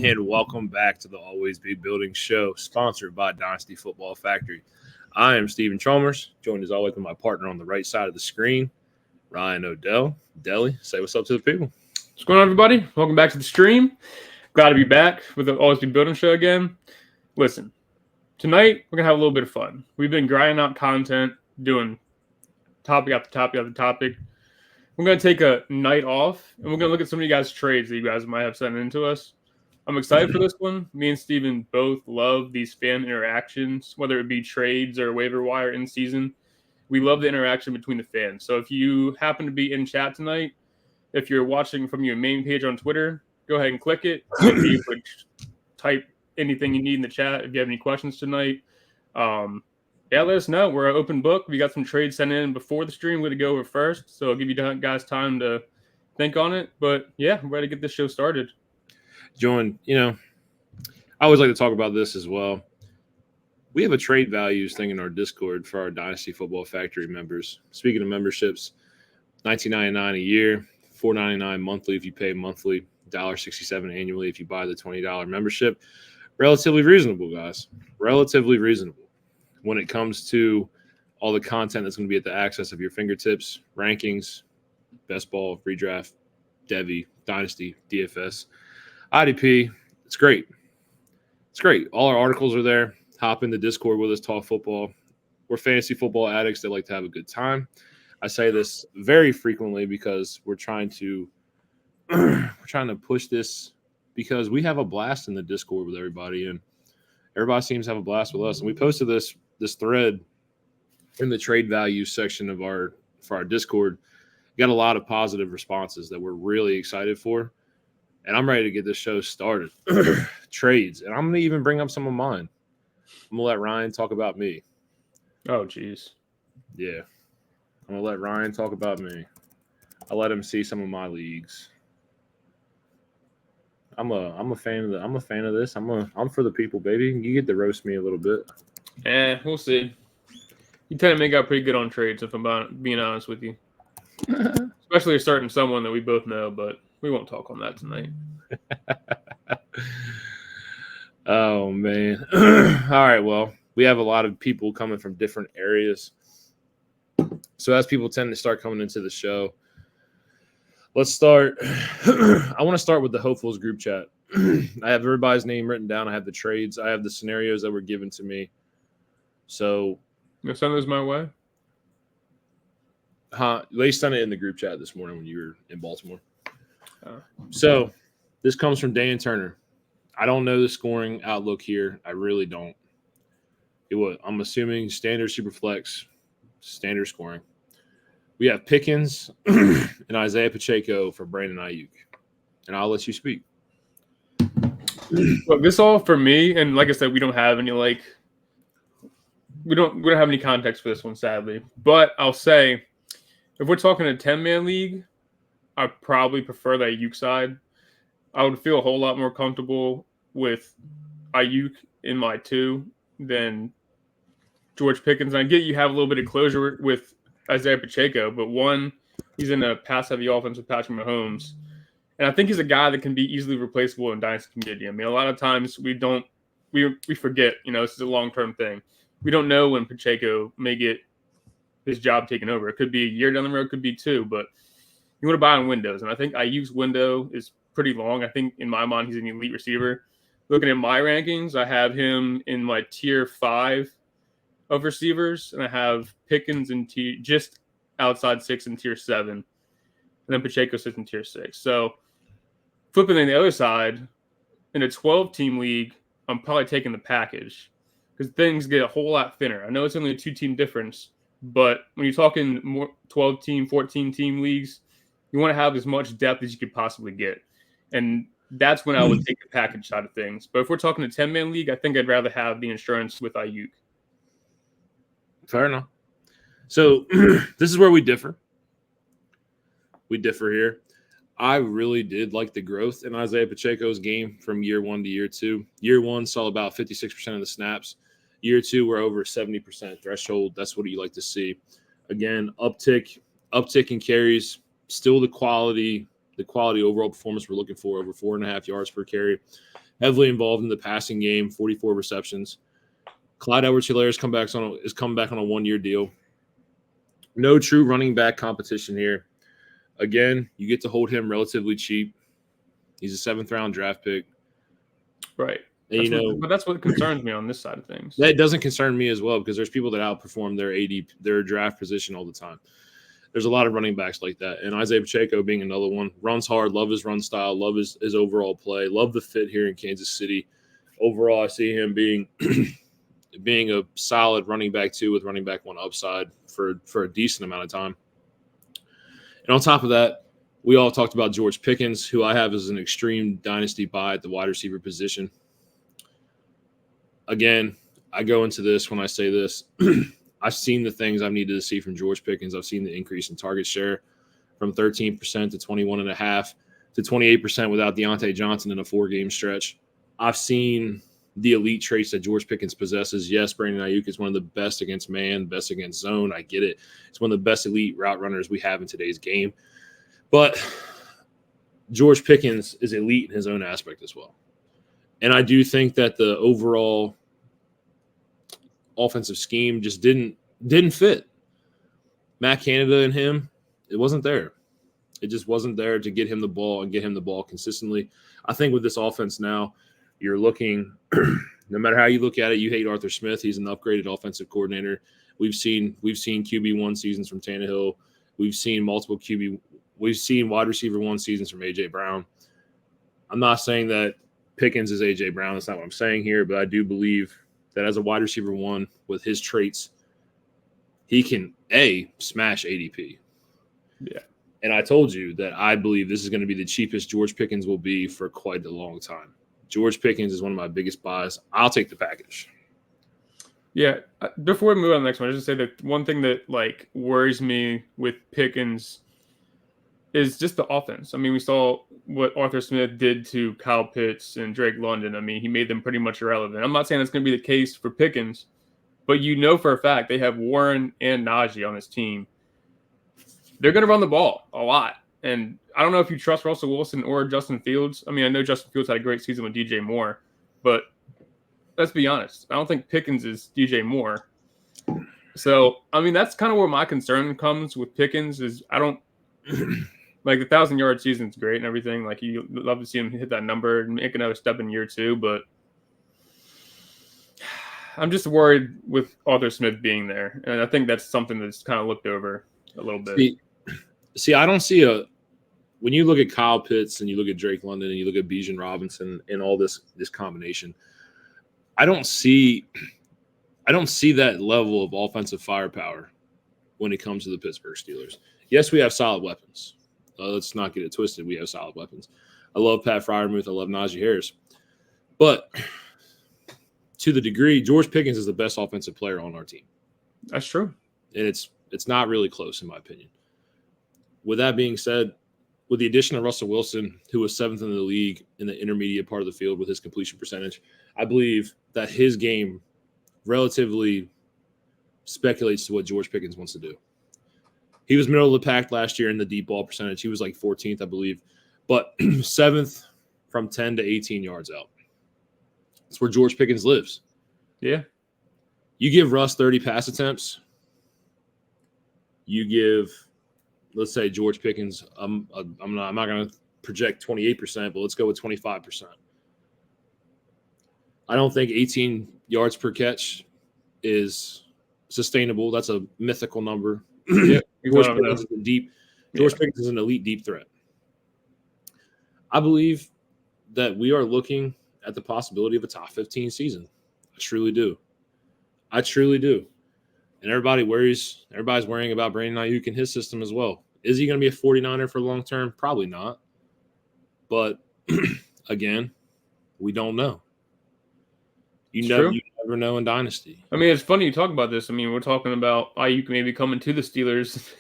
and welcome back to the Always Be Building Show, sponsored by Dynasty Football Factory. I am Stephen Chalmers, joined as always with my partner on the right side of the screen, Ryan Odell. Deli, say what's up to the people. What's going on, everybody? Welcome back to the stream. Glad to be back with the Always Be Building Show again. Listen, tonight we're going to have a little bit of fun. We've been grinding out content, doing topic after topic after topic. We're going to take a night off, and we're going to look at some of you guys' trades that you guys might have sent in to us. I'm excited for this one. Me and Steven both love these fan interactions, whether it be trades or waiver wire in season. We love the interaction between the fans. So if you happen to be in chat tonight, if you're watching from your main page on Twitter, go ahead and click it. You can type anything you need in the chat if you have any questions tonight. Let us know. We're an open book. We got some trades sent in before the stream. We're going to go over first, so I'll give you guys time to think on it. But, yeah, we're ready to get this show started. Join, I always like to talk about this as well. We have a trade values thing in our Discord for our Dynasty Football Factory members. Speaking of memberships, $19.99 a year, $4.99 monthly if you pay monthly, $1.67 annually if you buy the $20 membership. Relatively reasonable, guys. Relatively reasonable when it comes to all the content that's going to be at the access of your fingertips, rankings, best ball, redraft, Devy, Dynasty, DFS, IDP. It's great. It's great. All our articles are there. Hop in the Discord with us, talk football. We're fantasy football addicts that like to have a good time. I say this very frequently because we're trying to push this because we have a blast in the Discord with everybody, and everybody seems to have a blast with us. And we posted this thread in the trade value section of our Discord. Got a lot of positive responses that we're really excited for, and I'm ready to get this show started. Trades, and I'm going to even bring up some of mine. I'm going to let Ryan talk about me. Oh, geez. Yeah. I'm going to let Ryan talk about me. I'll let him see some of my leagues. I'm a fan of this. I'm for the people, baby. You get to roast me a little bit. We'll see. You tend to make out pretty good on trades, if I'm being honest with you. Especially starting someone that we both know, but we won't talk on that tonight. Oh, man. All right, well, we have a lot of people coming from different areas. So as people tend to start coming into the show, let's start. I want to start with the Hopefuls group chat. I have everybody's name written down. I have the trades. I have the scenarios that were given to me. So you send those my way? They sent it in the group chat this morning when you were in Baltimore. So this comes from Dan Turner. I don't know the scoring outlook here. I really don't. I'm assuming standard superflex, standard scoring. We have Pickens and Isaiah Pacheco for Brandon Ayuk. And I'll let you speak. Look, this all for me, and like I said, we don't have any we don't have any context for this one, sadly. But I'll say, if we're talking a 10-man league, I probably prefer the Ayuk side. I would feel a whole lot more comfortable with Ayuk in my 2 than George Pickens. And I get you have a little bit of closure with Isaiah Pacheco, but one, he's in a pass-heavy offense with Patrick Mahomes. And I think he's a guy that can be easily replaceable in Dynasty community. I mean, a lot of times we forget, this is a long-term thing. We don't know when Pacheco may get his job taken over. It could be a year down the road, could be 2, but you want to buy on windows. And I think Ayuk's window is pretty long. I think in my mind, he's an elite receiver. Looking at my rankings, I have him in my tier 5 of receivers, and I have Pickens in just outside 6 in tier 7, and then Pacheco sits in tier 6. So flipping on the other side, in a 12-team league, I'm probably taking the package because things get a whole lot thinner. I know it's only a 2-team difference, but when you're talking more 12-team, 14-team leagues, you want to have as much depth as you could possibly get. And that's when I would take the package side of things. But if we're talking a 10-man league, I think I'd rather have the insurance with Ayuk. Fair enough. So this is where we differ. We differ here. I really did like the growth in Isaiah Pacheco's game from year 1 to year 2. Year 1 saw about 56% of the snaps. Year 2, we're over 70% threshold. That's what you like to see. Again, uptick in carries, still the quality overall performance we're looking for, over 4.5 yards per carry. heavily involved in the passing game, 44 receptions. Clyde Edwards-Helaire is coming back on a 1-year deal. No true running back competition here. Again, you get to hold him relatively cheap. He's a 7th-round draft pick. Right. And, but that's what concerns me on this side of things. That doesn't concern me as well because there's people that outperform their draft position all the time. There's a lot of running backs like that. And Isaiah Pacheco being another one. Runs hard, love his run style, love his overall play, love the fit here in Kansas City. Overall, I see him being being a solid running back 2 with running back 1 upside for a decent amount of time. And on top of that, we all talked about George Pickens, who I have as an extreme dynasty buy at the wide receiver position. Again, I go into this when I say this. I've seen the things I've needed to see from George Pickens. I've seen the increase in target share from 13% to 21.5% to 28% without Deontay Johnson in a 4-game stretch. I've seen the elite traits that George Pickens possesses. Yes, Brandon Ayuk is one of the best against man, best against zone. I get it. It's one of the best elite route runners we have in today's game. But George Pickens is elite in his own aspect as well. And I do think that the overall offensive scheme just didn't fit. Matt Canada and him, it wasn't there. It just wasn't there to get him the ball and get him the ball consistently. I think with this offense now, you're looking, no matter how you look at it, you hate Arthur Smith. He's an upgraded offensive coordinator. We've seen QB1 seasons from Tannehill. We've seen wide receiver 1 seasons from A.J. Brown. I'm not saying that Pickens is A.J. Brown. That's not what I'm saying here, but I do believe that as a wide receiver 1 with his traits, he can, smash ADP. Yeah. And I told you that I believe this is going to be the cheapest George Pickens will be for quite a long time. George Pickens is one of my biggest buys. I'll take the package. Yeah. Before we move on to the next one, I just say that one thing that worries me with Pickens is just the offense. I mean, we saw what Arthur Smith did to Kyle Pitts and Drake London. I mean, he made them pretty much irrelevant. I'm not saying that's going to be the case for Pickens, but for a fact they have Warren and Najee on this team. They're going to run the ball a lot. And I don't know if you trust Russell Wilson or Justin Fields. I mean, I know Justin Fields had a great season with DJ Moore, but let's be honest. I don't think Pickens is DJ Moore. So, I mean, that's kind of where my concern comes with Pickens is I don't like the 1,000-yard season is great and everything. Like, you love to see him hit that number and make another step in year 2, but I'm just worried with Arthur Smith being there. And I think that's something that's kind of looked over a little bit. See, I don't see when you look at Kyle Pitts and you look at Drake London and you look at Bijan Robinson and all this combination, I don't see that level of offensive firepower when it comes to the Pittsburgh Steelers. Yes, we have solid weapons. Let's not get it twisted. We have solid weapons. I love Pat Freiermuth. I love Najee Harris. But to the degree, George Pickens is the best offensive player on our team. That's true. And it's not really close, in my opinion. With that being said, with the addition of Russell Wilson, who was 7th in the league in the intermediate part of the field with his completion percentage, I believe that his game relatively speculates to what George Pickens wants to do. He was middle of the pack last year in the deep ball percentage. He was like 14th, I believe, but 7th from 10 to 18 yards out. That's where George Pickens lives. Yeah. You give Russ 30 pass attempts. You give, let's say, George Pickens. I'm not going to project 28%, but let's go with 25%. I don't think 18 yards per catch is sustainable. That's a mythical number. Yeah, George Pickens is an elite deep threat. I believe that we are looking at the possibility of a top 15 season. I truly do. And everybody's worrying about Brandon Ayuk and his system as well. Is he going to be a 49er for long term? Probably not. But again, we don't know. You never know in Dynasty. I mean, it's funny you talk about this. I mean, we're talking about Ayuk maybe coming to the Steelers.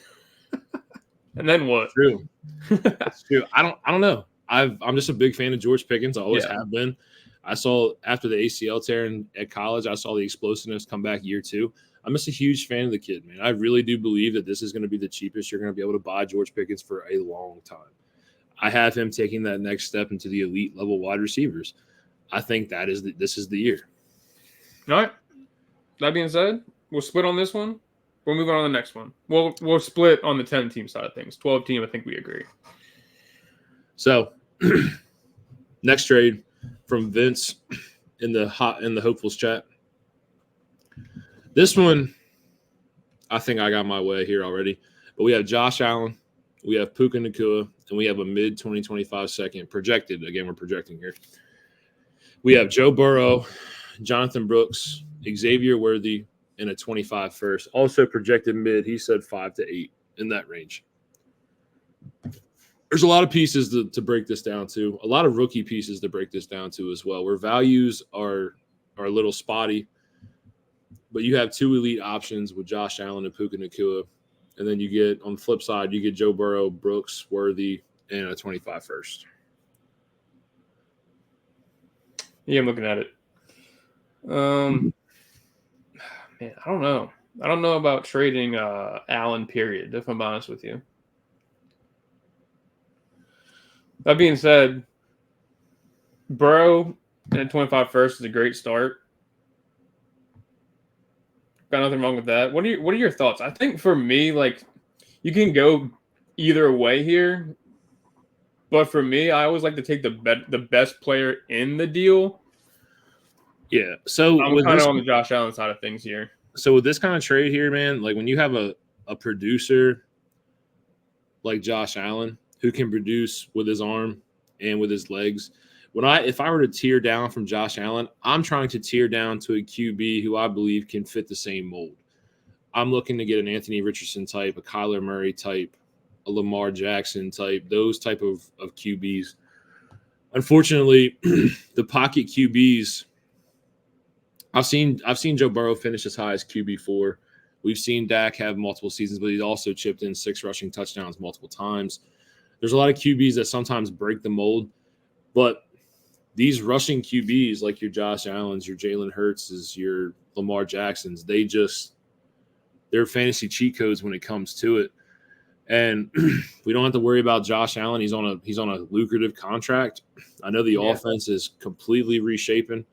And then what? True. It's true. I don't know. I'm just a big fan of George Pickens. I always have been. I saw after the ACL tear at college, I saw the explosiveness come back year 2. I'm just a huge fan of the kid, man. I really do believe that this is going to be the cheapest you're going to be able to buy George Pickens for a long time. I have him taking that next step into the elite level wide receivers. I think this is the year. All right. That being said, we'll split on this one. We'll move on to the next one. We'll split on the 10-team side of things. 12-team, I think we agree. So, next trade from Vince in the hopefuls chat. This one, I think I got my way here already. But we have Josh Allen, we have Puka Nacua, and we have a mid-2025 second projected. Again, we're projecting here. We have Joe Burrow, Jonathan Brooks, Xavier Worthy, and a 25 first. Also projected mid, he said 5 to 8 in that range. There's a lot of pieces to break this down to, a lot of rookie pieces to break this down to as well, where values are a little spotty. But you have two elite options with Josh Allen and Puka Nacua. And then you get, on the flip side, you get Joe Burrow, Brooks, Worthy, and a 25 first. Yeah, I'm looking at it. Man, I don't know. I don't know about trading Allen, period, if I'm honest with you. That being said, Burrow and 25 first is a great start. Got nothing wrong with that. What are your thoughts? I think for me, like, you can go either way here, but for me, I always like to take the best player in the deal. Yeah, so I'm kind of on the Josh Allen side of things here. So with this kind of trade here, man, like when you have a producer like Josh Allen who can produce with his arm and with his legs, if I were to tear down from Josh Allen, I'm trying to tear down to a QB who I believe can fit the same mold. I'm looking to get an Anthony Richardson type, a Kyler Murray type, a Lamar Jackson type, those type of QBs. Unfortunately, the pocket QBs, I've seen Joe Burrow finish as high as QB4. We've seen Dak have multiple seasons, but he's also chipped in 6 rushing touchdowns multiple times. There's a lot of QBs that sometimes break the mold, but these rushing QBs like your Josh Allens, your Jalen Hurtses, your Lamar Jacksons, they're fantasy cheat codes when it comes to it. And we don't have to worry about Josh Allen. He's on a lucrative contract. I know the offense is completely reshaping.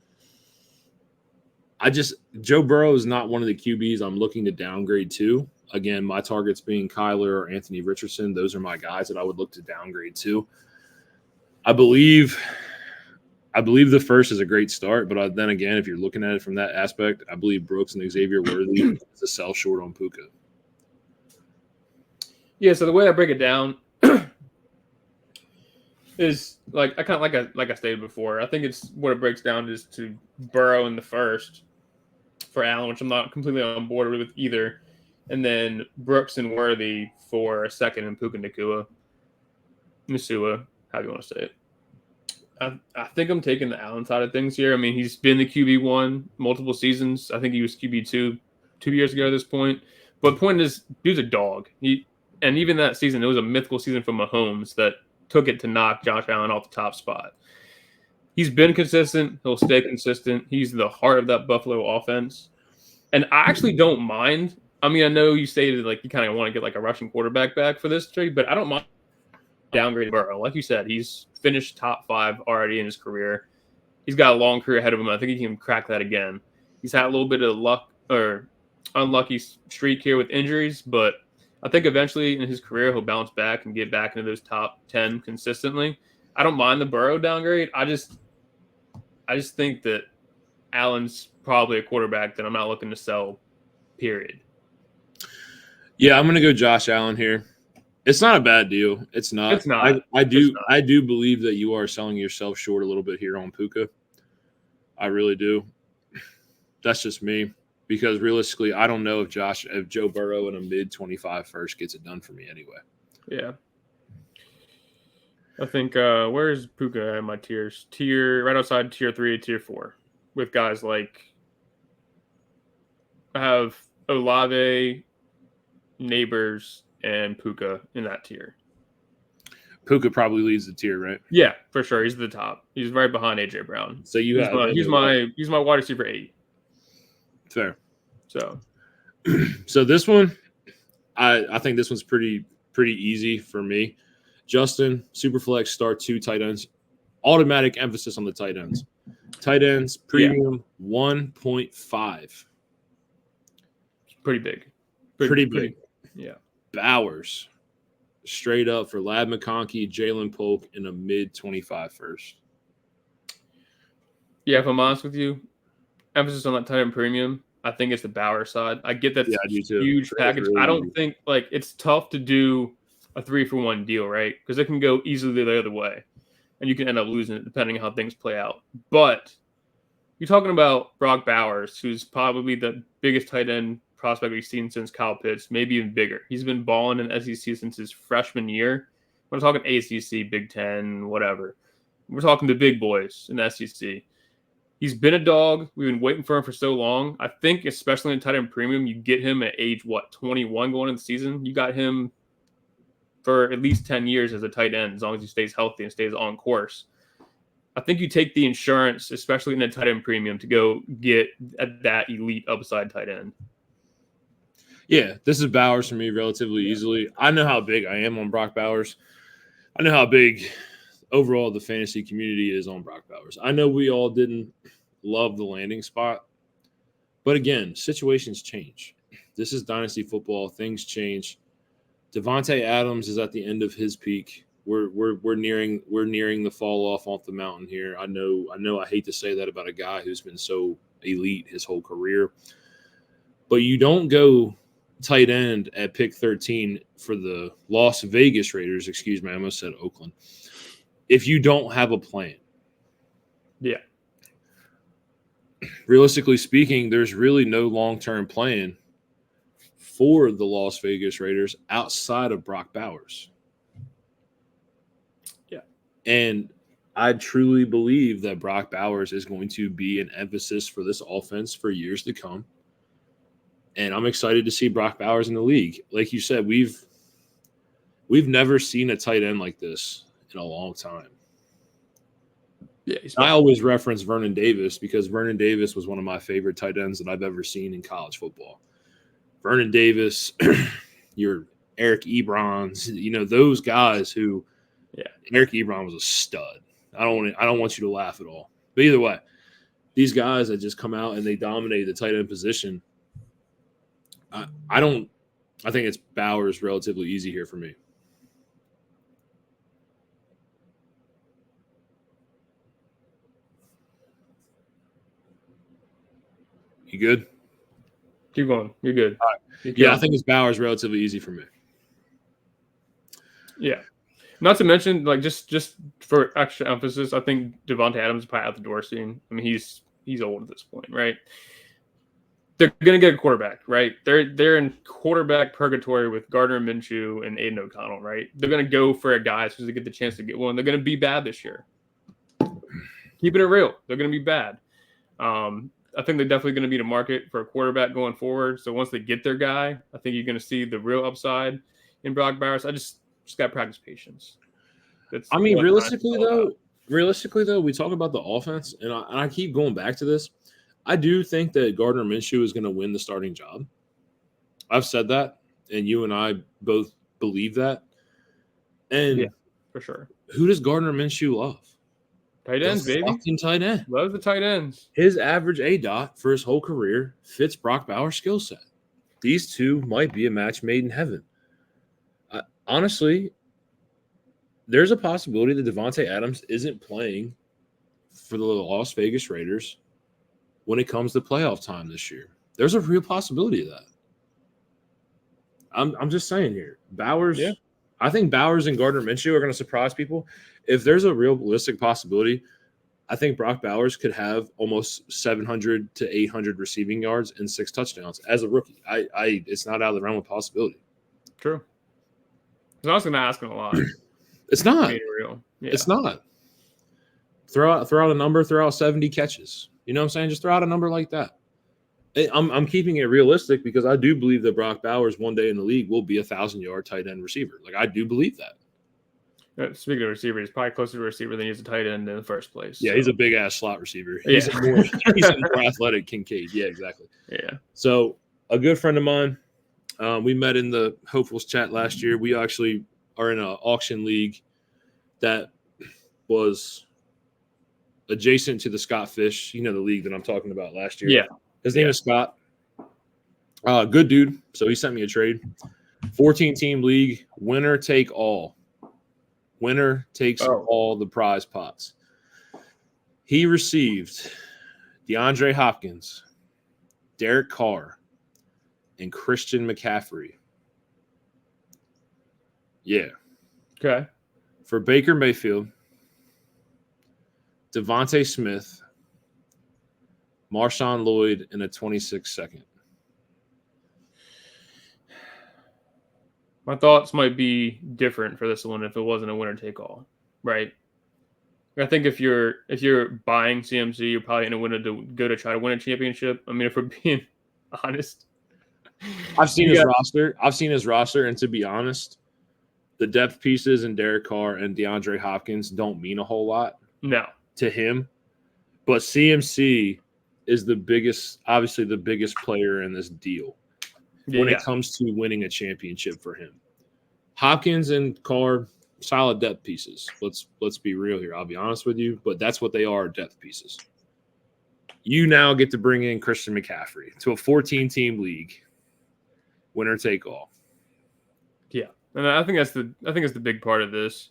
Joe Burrow is not one of the QBs I'm looking to downgrade to. Again, my targets being Kyler or Anthony Richardson. Those are my guys that I would look to downgrade to. I believe the first is a great start, but then again, if you're looking at it from that aspect, I believe Brooks and Xavier Worthy is a sell short on Puka. Yeah, so the way I break it down is like I stated before. I think it's what it breaks down is to Burrow in the first for Allen, which I'm not completely on board with either, and then Brooks and Worthy for a second, and Puka Nacua, how do you want to say it? I think I'm taking the Allen side of things here. I mean, he's been the QB1 multiple seasons. I think he was QB2 2 years ago at this point. But the point is, dude's a dog. And even that season, it was a mythical season for Mahomes that took it to knock Josh Allen off the top spot. He's been consistent. He'll stay consistent. He's the heart of that Buffalo offense. And I actually don't mind. I mean, I know you stated like you kind of want to get like a rushing quarterback back for this trade, but I don't mind downgrading Burrow. Like you said, he's finished top 5 already in his career. He's got a long career ahead of him. I think he can crack that again. He's had a little bit of luck or unlucky streak here with injuries, but I think eventually in his career he'll bounce back and get back into those top 10 consistently. I don't mind the Burrow downgrade. I just think that Allen's probably a quarterback that I'm not looking to sell, period. Yeah, I'm going to go Josh Allen here. It's not a bad deal. It's not. It's not. I do believe that you are selling yourself short a little bit here on Puka. I really do. That's just me. Because realistically, I don't know if Joe Burrow in a mid-25 first gets it done for me anyway. Yeah. I think where's Puka in my tiers? Right outside tier 3 to tier 4. With guys like I have Olave, Neighbors, and Puka in that tier. Puka probably leads the tier, right? Yeah, for sure. He's the top. He's right behind AJ Brown. So he's my wide receiver 8. Fair. So this one, I think this one's pretty easy for me. Justin, Superflex, start 2 tight ends. Automatic emphasis on the tight ends. Tight ends premium 1.5. Pretty big. Pretty big. Yeah. Bowers, straight up for Lab McConkey, Jalen Polk, and a mid-25 first. Yeah, if I'm honest with you, emphasis on that tight end premium, I think it's the Bowers side. I get that's Yeah, I do too. huge That's package. really I don't easy. think it's tough to do a 3-for-1 deal, right? Because it can go easily the other way, and you can end up losing it depending on how things play out. But you're talking about Brock Bowers, who's probably the biggest tight end prospect we've seen since Kyle Pitts, maybe even bigger. He's been balling in SEC since his freshman year. We're talking ACC, Big Ten, whatever. We're talking the big boys in the SEC. He's been a dog. We've been waiting for him for so long. I think, especially in tight end premium, you get him at age, 21 going into the season? You got him for at least 10 years as a tight end, as long as he stays healthy and stays on course. I think you take the insurance, especially in a tight end premium, to go get at that elite upside tight end. Yeah, this is Bowers for me relatively easily. I know how big I am on Brock Bowers. I know how big overall the fantasy community is on Brock Bowers. I know we all didn't love the landing spot, but again, situations change. This is dynasty football. Things change. Devontae Adams is at the end of his peak. We're nearing the fall off the mountain here. I know I hate to say that about a guy who's been so elite his whole career, but you don't go tight end at pick 13 for the Las Vegas Raiders. Excuse me, I almost said Oakland. If you don't have a plan. Yeah. Realistically speaking, there's really no long-term plan for the Las Vegas Raiders outside of Brock Bowers. Yeah. And I truly believe that Brock Bowers is going to be an emphasis for this offense for years to come. And I'm excited to see Brock Bowers in the league. Like you said, we've never seen a tight end like this in a long time. Yeah, I always reference Vernon Davis because Vernon Davis was one of my favorite tight ends that I've ever seen in college football. Vernon Davis, your Eric Ebrons, those guys who Eric Ebron was a stud. I don't want you to laugh at all. But either way, these guys that just come out and they dominate the tight end position. I think it's Bowers relatively easy here for me. You good? Keep going. You're good. All right. Yeah, I think it's Bowers relatively easy for me. Yeah. Not to mention, like just for extra emphasis, I think Devontae Adams is probably out the door soon. I mean, he's old at this point, right? They're going to get a quarterback, right? They're in quarterback purgatory with Gardner Minshew and Aiden O'Connell, right? They're going to go for a guy so they get the chance to get one. They're going to be bad this year. Keeping it real, they're going to be bad. I think they're definitely going to be the market for a quarterback going forward. So once they get their guy, I think you're going to see the real upside in Brock Bowers. I just got to practice patience. Realistically though, we talk about the offense, and I keep going back to this. I do think that Gardner Minshew is going to win the starting job. I've said that, and you and I both believe that. And yeah, for sure. Who does Gardner Minshew love? Tight ends, baby. Fucking tight end. Love the tight ends. His average ADOT for his whole career fits Brock Bowers' skill set. These two might be a match made in heaven. Honestly, there's a possibility that Devontae Adams isn't playing for the Las Vegas Raiders when it comes to playoff time this year. There's a real possibility of that. I'm just saying here. Bowers, yeah. I think Bowers and Gardner Minshew are going to surprise people. If there's a realistic possibility, I think Brock Bowers could have almost 700 to 800 receiving yards and 6 touchdowns as a rookie. It's not out of the realm of possibility. True. I was going to ask him a lot. It's not. Real. Yeah. It's not. Throw out a number, throw out 70 catches. You know what I'm saying? Just throw out a number like that. I'm keeping it realistic because I do believe that Brock Bowers one day in the league will be a 1,000-yard tight end receiver. Like, I do believe that. Speaking of receiver, he's probably closer to a receiver than he's a tight end in the first place. Yeah, so. He's a big-ass slot receiver. He's a more athletic Kincaid. Yeah, exactly. Yeah. So a good friend of mine, we met in the Hopefuls chat last year. We actually are in an auction league that was adjacent to the Scott Fish, the league that I'm talking about last year. Yeah. His name is Scott. Good dude. So he sent me a trade. 14-team league, winner take all. Winner takes all the prize pots. He received DeAndre Hopkins, Derek Carr, and Christian McCaffrey. Yeah. Okay. For Baker Mayfield, Devontae Smith, Marshawn Lloyd, and a 26th second. My thoughts might be different for this one if it wasn't a winner take all, right? I think if you're buying CMC, you're probably in a winner to go to try to win a championship. I mean, if we're being honest, I've seen his roster, and to be honest, the depth pieces in Derek Carr and DeAndre Hopkins don't mean a whole lot. No. To him, but CMC is obviously the biggest player in this deal when it comes to winning a championship for him. Hopkins and Carr, solid depth pieces. Let's be real here. I'll be honest with you, but that's what they are, depth pieces. You now get to bring in Christian McCaffrey to a 14-team league, winner take all. Yeah, and I think that's the big part of this.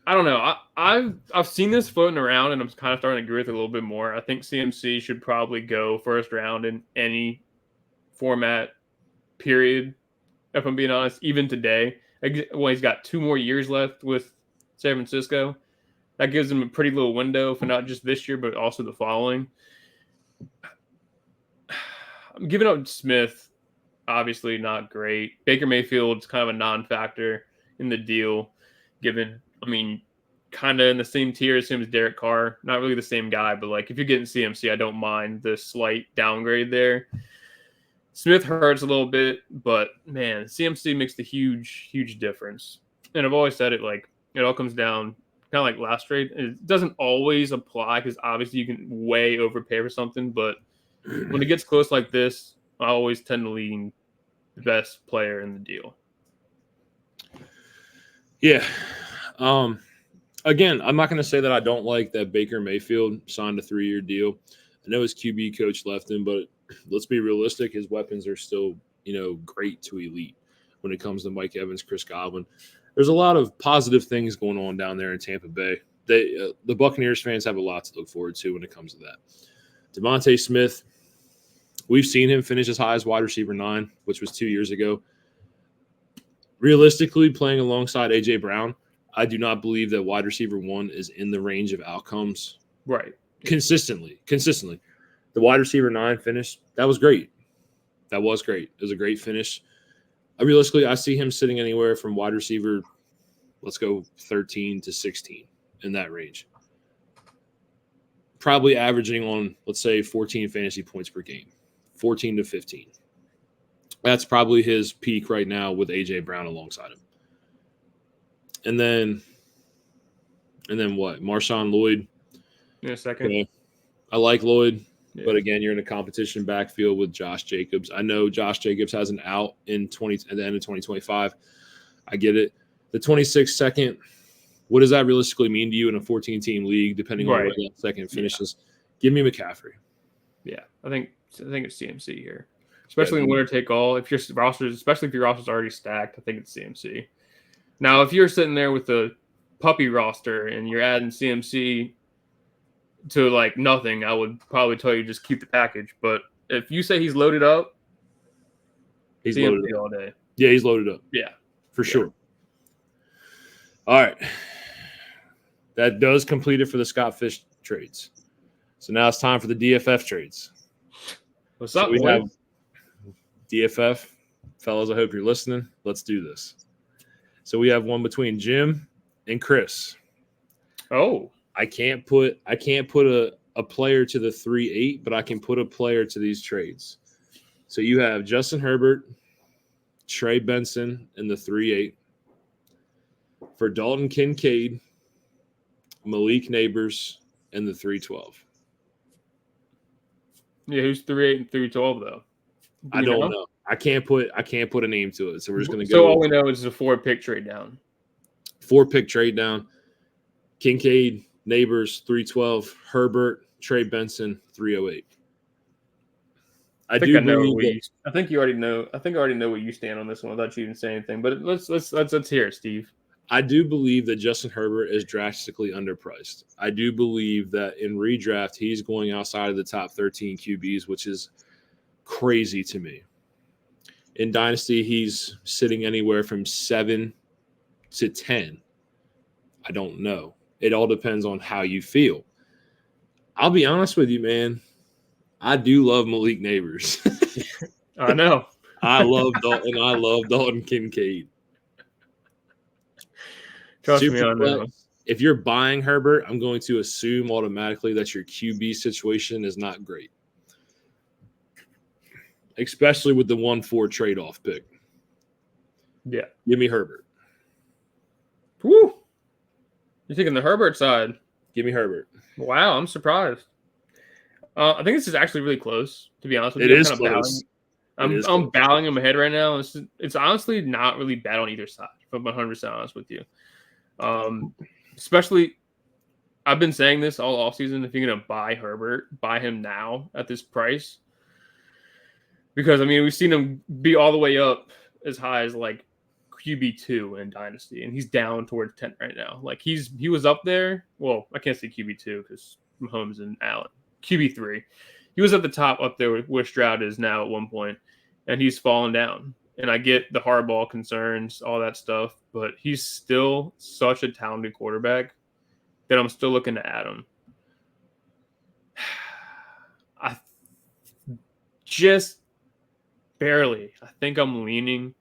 I don't know. I've seen this floating around, and I'm kind of starting to agree with it a little bit more. I think CMC should probably go first round in any format, period. If I'm being honest, even today, he's got 2 more years left with San Francisco. That gives him a pretty little window for not just this year, but also the following. I'm giving up Smith, obviously not great. Baker Mayfield's kind of a non-factor in the deal, given, kind of in the same tier as him as Derek Carr. Not really the same guy, but if you're getting CMC, I don't mind the slight downgrade there. Smith hurts a little bit, but man, CMC makes the huge difference. And I've always said it, it all comes down kind of like last trade. It doesn't always apply because obviously you can way overpay for something, but when it gets close like this, I always tend to lean the best player in the deal. Yeah. Again, I'm not going to say that I don't like that Baker Mayfield signed a 3-year deal. I know his QB coach left him, but let's be realistic. His weapons are still, great to elite when it comes to Mike Evans, Chris Godwin. There's a lot of positive things going on down there in Tampa Bay. The Buccaneers fans have a lot to look forward to when it comes to that. Devontae Smith, we've seen him finish as high as wide receiver 9, which was 2 years ago. Realistically, playing alongside A.J. Brown, I do not believe that wide receiver 1 is in the range of outcomes. Right. Consistently. The wide receiver 9 finish, that was great. That was great. It was a great finish. Realistically, I see him sitting anywhere from wide receiver, let's go 13 to 16 in that range. Probably averaging on, let's say, 14 fantasy points per game, 14 to 15. That's probably his peak right now with A.J. Brown alongside him. And then what? Marshawn Lloyd. In a second. Okay. I like Lloyd, but again, you're in a competition backfield with Josh Jacobs. I know Josh Jacobs has an out at the end of 2025. I get it. The 26th second, what does that realistically mean to you in a 14-team league, depending on where that second finishes? Yeah. Give me McCaffrey. Yeah, I think it's CMC here, especially in winner take all. If your roster's already stacked, I think it's CMC. Now, if you're sitting there with the puppy roster and you're adding CMC to nothing, I would probably tell you just keep the package. But if you say he's loaded up, he's CMC loaded up all day. Yeah, he's loaded up. Yeah, for sure. All right, that does complete it for the Scott Fish trades. So now it's time for the DFF trades. What's up, we have DFF, fellas. I hope you're listening. Let's do this. So we have one between Jim and Chris. Oh, I can't put a player to the 3-8, but I can put a player to these trades. So you have Justin Herbert, Trey Benson in the 3-8. For Dalton Kincaid, Malik Neighbors in the 3-12. Yeah, who's 3-8 and 3-12 though? I don't know. I can't put a name to it. So we're just going to go. So all we know is a 4-pick trade down. 4-pick trade down. Kincaid, Neighbors 312, Herbert, Trey Benson 308. I think you already know. I think I already know where you stand on this one without you even saying anything. But let's hear it, Steve. I do believe that Justin Herbert is drastically underpriced. I do believe that in redraft he's going outside of the top 13 QBs, which is crazy to me. In Dynasty, he's sitting anywhere from 7 to 10. I don't know. It all depends on how you feel. I'll be honest with you, man. I do love Malik Neighbors. I know. I love Dalton Kincaid. Trust me, I know. If you're buying Herbert, I'm going to assume automatically that your QB situation is not great, especially with the 1-4 trade-off pick. Yeah. Give me Herbert. Woo! You're taking the Herbert side. Give me Herbert. Wow, I'm surprised. I think this is actually really close, to be honest with you. It is close. I'm bowing him ahead right now. It's honestly not really bad on either side, if I'm 100% honest with you. Especially, I've been saying this all offseason. If you're going to buy Herbert, buy him now at this price. Because, I mean, we've seen him be all the way up as high as, like, QB2 in Dynasty, and he's down towards 10 right now. Like, he was up there. Well, I can't say QB2 because Mahomes and Allen. QB3. He was at the top up there where Stroud is now at one point, and he's fallen down. And I get the hardball concerns, all that stuff, but he's still such a talented quarterback that I'm still looking to add him. I just barely. I think I'm leaning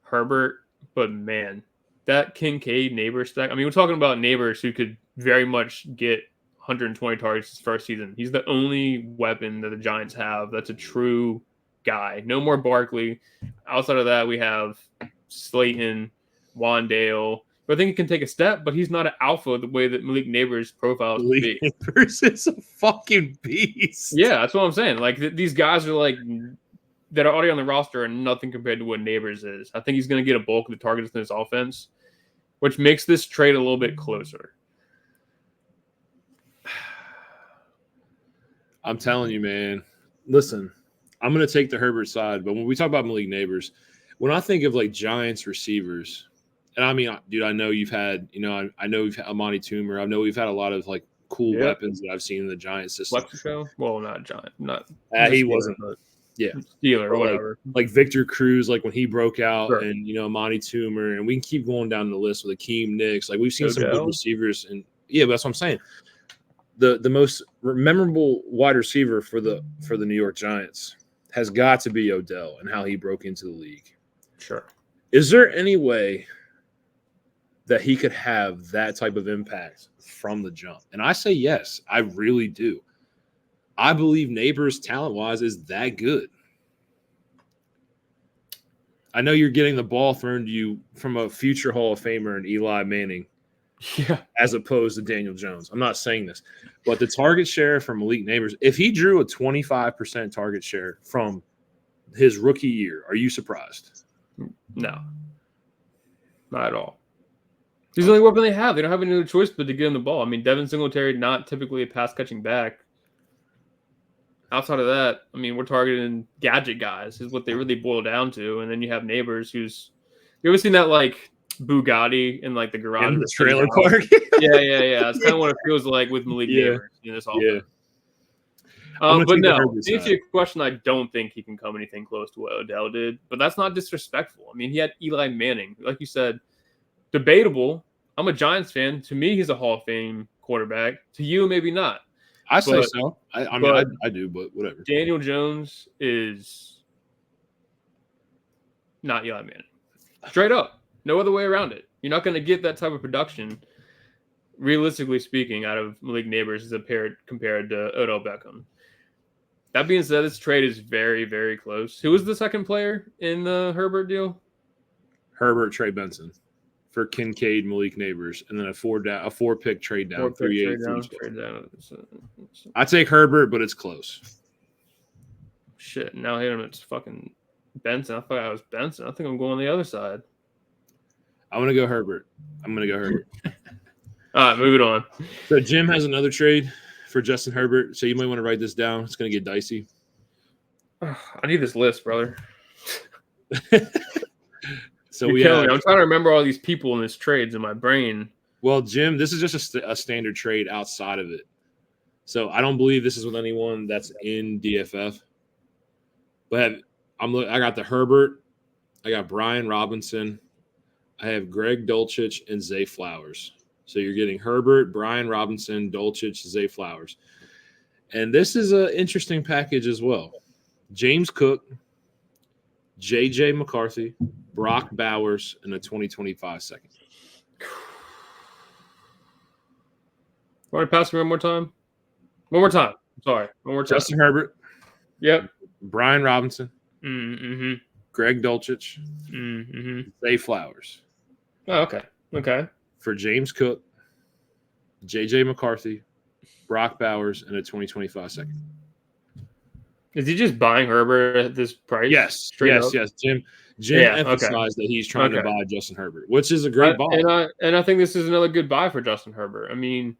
Herbert, but man, that Kincaid Neighbors stack. I mean, we're talking about Neighbors who could very much get 120 targets his first season. He's the only weapon that the Giants have that's a true guy. No more Barkley. Outside of that, we have Slayton, Wandale. But I think he can take a step, but he's not an alpha the way that Malik Neighbors profile is. Malik Neighbors is a fucking beast. Yeah, that's what I'm saying. Like, these guys are like that are already on the roster are nothing compared to what Neighbors is. I think he's going to get a bulk of the targets in this offense, which makes this trade a little bit closer. I'm telling you, man. Listen, I'm going to take the Herbert side, but when we talk about Malik Neighbors, when I think of like Giants receivers, and I mean, dude, I know you've had, I know we've had Amani Toomer. I know we've had a lot of like cool weapons that I've seen in the Giants system. Plexico? Well, not Giant, not he wasn't, but yeah, Steeler or whatever. Like Victor Cruz, like when he broke out, and Amani Toomer, and we can keep going down the list with Akeem Nicks. Like we've seen some good receivers, and but that's what I'm saying. The most memorable wide receiver for the New York Giants has got to be Odell and how he broke into the league. Sure. Is there any way that he could have that type of impact from the jump? And I say yes, I really do. I believe Neighbors, talent-wise, is that good. I know you're getting the ball thrown to you from a future Hall of Famer and Eli Manning. Yeah, as opposed to Daniel Jones. I'm not saying this, but the target share from Malik Neighbors, if he drew a 25% target share from his rookie year, are you surprised? No, not at all. He's the only weapon they have. They don't have any other choice but to get him the ball. I mean, Devin Singletary, not typically a pass-catching back. Outside of that, I mean, we're targeting gadget guys is what they really boil down to. And then you have Neighbors who's – you ever seen that, like, Bugatti in like the garage in the trailer park? yeah. It's kind of what it feels like with Malik Neighbors in this offense. But no, to answer your question, I don't think he can come anything close to what Odell did. But that's not disrespectful. I mean, he had Eli Manning, like you said, debatable. I'm a Giants fan. To me, he's a Hall of Fame quarterback. To you, maybe not. I say so. I mean, I do, but whatever. Daniel Jones is not Eli Manning. Straight up. No other way around it. You're not going to get that type of production, realistically speaking, out of Malik Neighbors as compared to Odell Beckham. That being said, this trade is very, very close. Who was the second player in the Herbert deal? Herbert, Trey Benson for Kincaid, Malik Neighbors, and then a four-pick trade down. Trade down. I take Herbert, but it's close. Shit, now hit him. It's fucking Benson. I thought I was Benson. I think I'm going on the other side. I'm going to go Herbert. All right, moving on. So Jim has another trade for Justin Herbert. So you might want to write this down. It's going to get dicey. I need this list, brother. So You're killing me. I'm trying to remember all these people in this trades in my brain. Well, Jim, this is just a standard trade outside of it. So I don't believe this is with anyone that's in DFF. But I got the Herbert, I got Brian Robinson, I have Greg Dulcich and Zay Flowers. So you're getting Herbert, Brian Robinson, Dulcich, Zay Flowers. And this is an interesting package as well. James Cook, J.J. McCarthy, Brock Bowers, and a 2025 second. Want to pass me one more time? One more time. Sorry. One more time. Justin Herbert. Yep. Brian Robinson. Mm-hmm. Greg Dulcich. Mm-hmm. Zay Flowers. Oh, okay. Okay. For James Cook, J.J. McCarthy, Brock Bowers, and a 2025 second. Is he just buying Herbert at this price? Yes. Jim emphasized that he's trying to buy Justin Herbert, which is a great buy. And I think this is another good buy for Justin Herbert. I mean,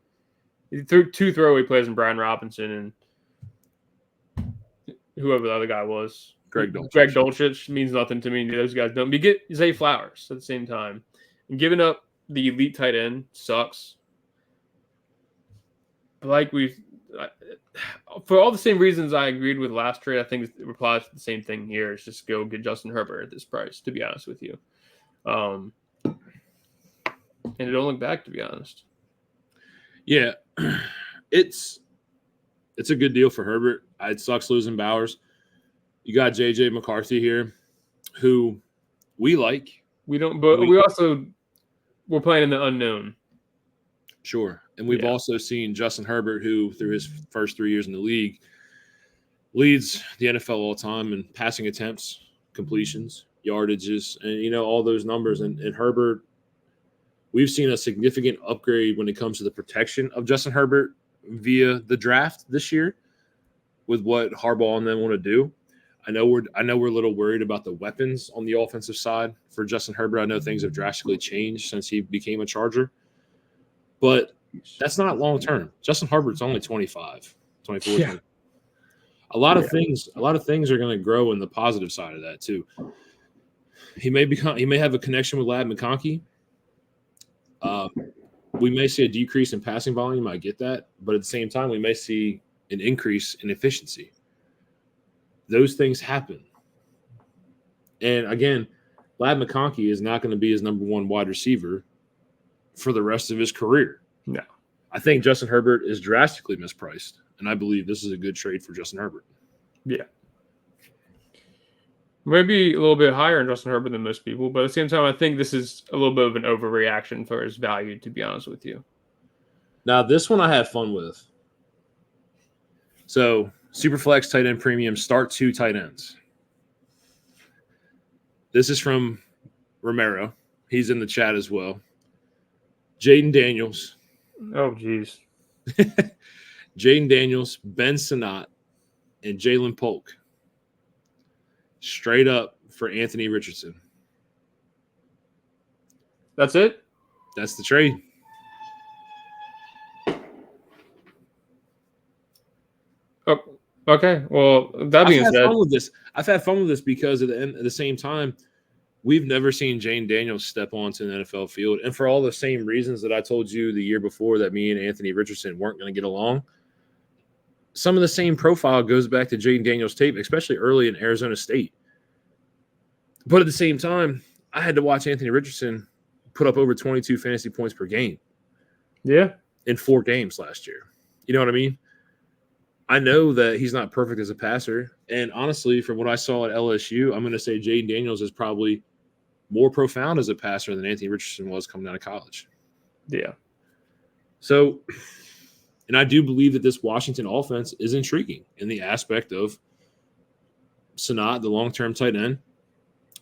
he threw 2 throwaway plays in Brian Robinson and whoever the other guy was. Greg Dulcich. Greg Dulcich means nothing to me. Those guys don't. But you get Zay Flowers at the same time. And giving up the elite tight end sucks. But like for all the same reasons I agreed with last trade, I think it applies to the same thing here. It's just go get Justin Herbert at this price, to be honest with you. And it don't look back, to be honest. Yeah, it's a good deal for Herbert. It sucks losing Bowers. You got J.J. McCarthy here, who we like. We don't, but we're playing in the unknown. Sure. And we've also seen Justin Herbert, who through his first 3 years in the league leads the NFL all time in passing attempts, completions, yardages, and, all those numbers. And Herbert, we've seen a significant upgrade when it comes to the protection of Justin Herbert via the draft this year with what Harbaugh and them want to do. I know we're a little worried about the weapons on the offensive side for Justin Herbert. I know things have drastically changed since he became a Charger. But that's not long term. Justin Herbert's only 25, 24. Yeah. A lot of things are going to grow in the positive side of that too. He may have a connection with Ladd McConkey. We may see a decrease in passing volume. I get that, but at the same time, we may see an increase in efficiency. Those things happen. And again, Ladd McConkey is not going to be his number one wide receiver for the rest of his career. No. I think Justin Herbert is drastically mispriced, and I believe this is a good trade for Justin Herbert. Yeah. Maybe a little bit higher in Justin Herbert than most people, but at the same time, I think this is a little bit of an overreaction for his value, to be honest with you. Now, this one I have fun with. So, Superflex tight end premium, start 2 tight ends. This is from Romero. He's in the chat as well. Jaden Daniels. Oh, geez. Jaden Daniels, Ben Sinnott, and Jalen Polk. Straight up for Anthony Richardson. That's it? That's the trade. Oh, okay. Well, that being said, I've had fun with this because at the same time, we've never seen Jane Daniels step onto an NFL field. And for all the same reasons that I told you the year before that me and Anthony Richardson weren't going to get along, some of the same profile goes back to Jane Daniels' tape, especially early in Arizona State. But at the same time, I had to watch Anthony Richardson put up over 22 fantasy points per game. Yeah. In 4 games last year. You know what I mean? I know that he's not perfect as a passer. And honestly, from what I saw at LSU, I'm going to say Jaden Daniels is probably more profound as a passer than Anthony Richardson was coming out of college. Yeah. So, and I do believe that this Washington offense is intriguing in the aspect of Sinnott, the long-term tight end.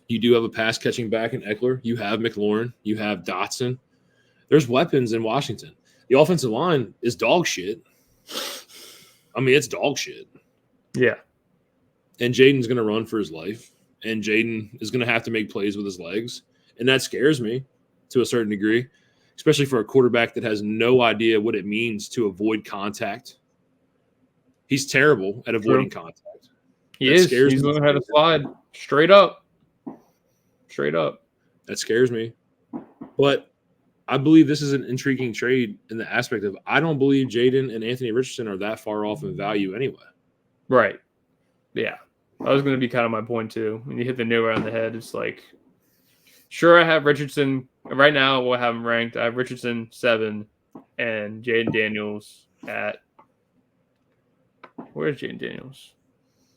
You do have a pass-catching back in Eckler. You have McLaurin. You have Dotson. There's weapons in Washington. The offensive line is dog shit. I mean, it's dog shit. Yeah. And Jaden's going to run for his life. And Jaden is going to have to make plays with his legs. And that scares me to a certain degree, especially for a quarterback that has no idea what it means to avoid contact. He's terrible at avoiding contact. He is. He's learning how to slide straight up. Straight up. That scares me. But I believe this is an intriguing trade in the aspect of I don't believe Jaden and Anthony Richardson are that far off in value anyway. Right. Yeah. That was going to be kind of my point too. When you hit the nail right on the head, it's like, sure, I have Richardson. Right now, we'll have him ranked. I have Richardson 7 and Jaden Daniels at – where's Jaden Daniels?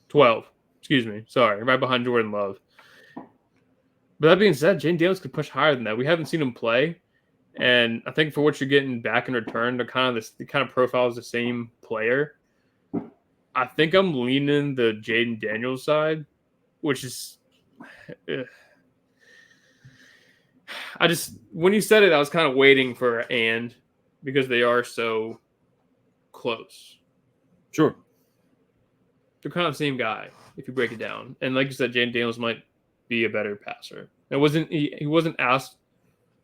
12. Excuse me. Sorry. Right behind Jordan Love. But that being said, Jaden Daniels could push higher than that. We haven't seen him play. And I think for what you're getting back in return, the kind of profile is the same player. I think I'm leaning the Jaden Daniels side, which is when you said it, I was kind of waiting for and because they are so close. Sure. They're kind of the same guy if you break it down. And like you said, Jaden Daniels might be a better passer. He wasn't asked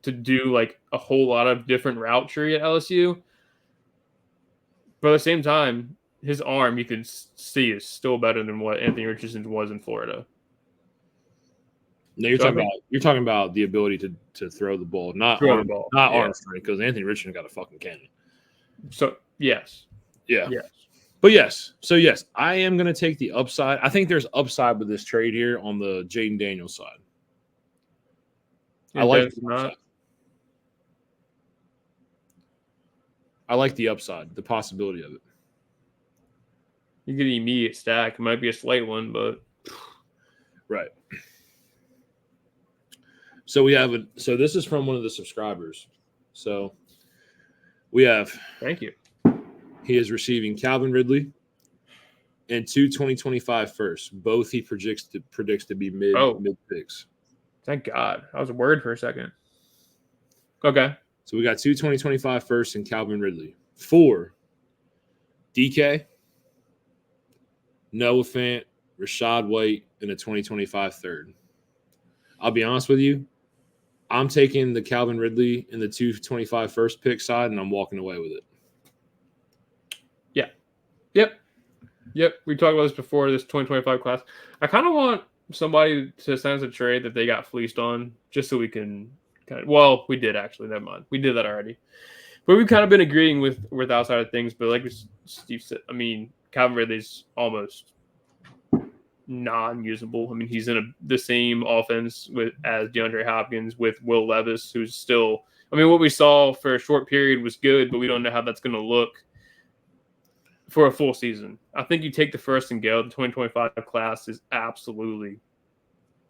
to do like a whole lot of different route tree at LSU. But at the same time, his arm, you can see, is still better than what Anthony Richardson was in Florida. No, you're talking about the ability to throw the ball, not arm strength, because Anthony Richardson got a fucking cannon. So yes, yeah, yes, but yes. So yes, I am going to take the upside. I think there's upside with this trade here on the Jaden Daniels side. I like the upside, the possibility of it. You get an immediate stack. It might be a slight one, but right. So we have so this is from one of the subscribers. So we have. Thank you. He is receiving Calvin Ridley and 2 2025 firsts. Both he predicts to be mid picks. Thank God. I was worried for a second. Okay. So we got 2 2025 firsts and Calvin Ridley. 4 DK, Noah Fant, Rachaad White, and a 2025 third. I'll be honest with you. I'm taking the Calvin Ridley and the 225 first pick side, and I'm walking away with it. Yeah. Yep. We talked about this before, this 2025 class. I kind of want somebody to send us a trade that they got fleeced on just so we can we did actually. Never mind. We did that already. But we've kind of been agreeing with outside of things. But like Steve said, I mean, Calvin Ridley's almost non-usable. I mean, he's in the same offense as DeAndre Hopkins with Will Levis, who's still – I mean, what we saw for a short period was good, but we don't know how that's going to look for a full season. I think you take the first and go. The 2025 class is absolutely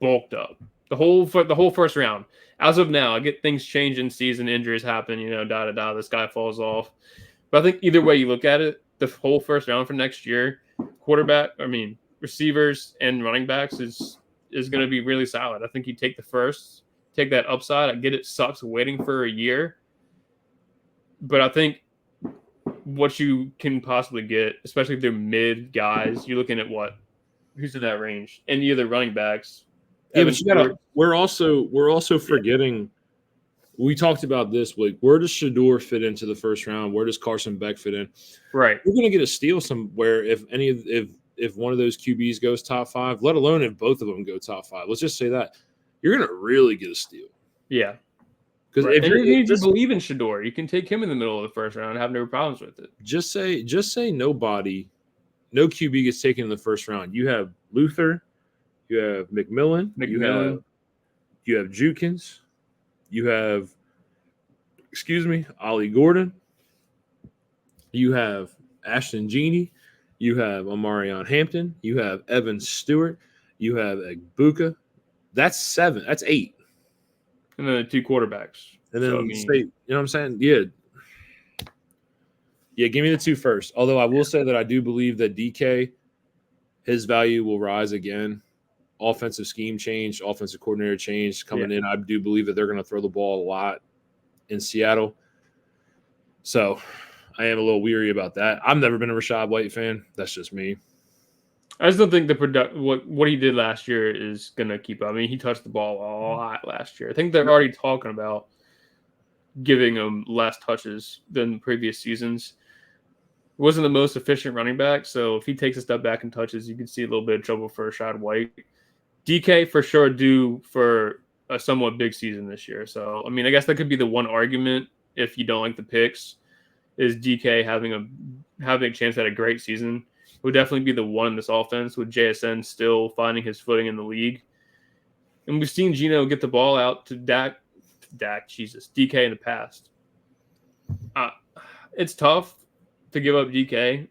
bulked up. The whole first round. As of now, I get things change in season, injuries happen, this guy falls off. But I think either way you look at it, the whole first round for next year, receivers and running backs is going to be really solid. I think you take the first, take that upside. I get it sucks waiting for a year. But I think what you can possibly get, especially if they're mid guys, you're looking at what? Who's in that range? Any of the running backs. Yeah, but we're also forgetting. We talked about this. Like, where does Shador fit into the first round? Where does Carson Beck fit in? Right. We're going to get a steal somewhere if one of those QBs goes top 5. Let alone if both of them go top 5. Let's just say that you're going to really get a steal. Yeah. Because if you believe in Shador, you can take him in the middle of the first round and have no problems with it. Just say no QB gets taken in the first round. You have Luther. You have McMillan. You have Jukins. You have, Ollie Gordon. You have Ashton Genie. You have Omarion Hampton. You have Evan Stewart. You have Egbuka. That's 7. That's 8. And then the 2 quarterbacks. And then you know what I'm saying? Yeah. Yeah, give me the 2 first. Although I will say that I do believe that DK, his value will rise again. Offensive scheme change, offensive coordinator change coming in. I do believe that they're going to throw the ball a lot in Seattle. So I am a little weary about that. I've never been a Rachaad White fan. That's just me. I just don't think what he did last year is going to keep up. I mean, he touched the ball a lot last year. I think they're already talking about giving him less touches than previous seasons. Wasn't the most efficient running back, so if he takes a step back in touches, you can see a little bit of trouble for Rashad White. DK for sure due for a somewhat big season this year. So, I mean, I guess that could be the one argument if you don't like the picks, is DK having a chance at a great season. It would definitely be the one in this offense with JSN still finding his footing in the league. And we've seen Geno get the ball out to DK in the past. It's tough to give up DK,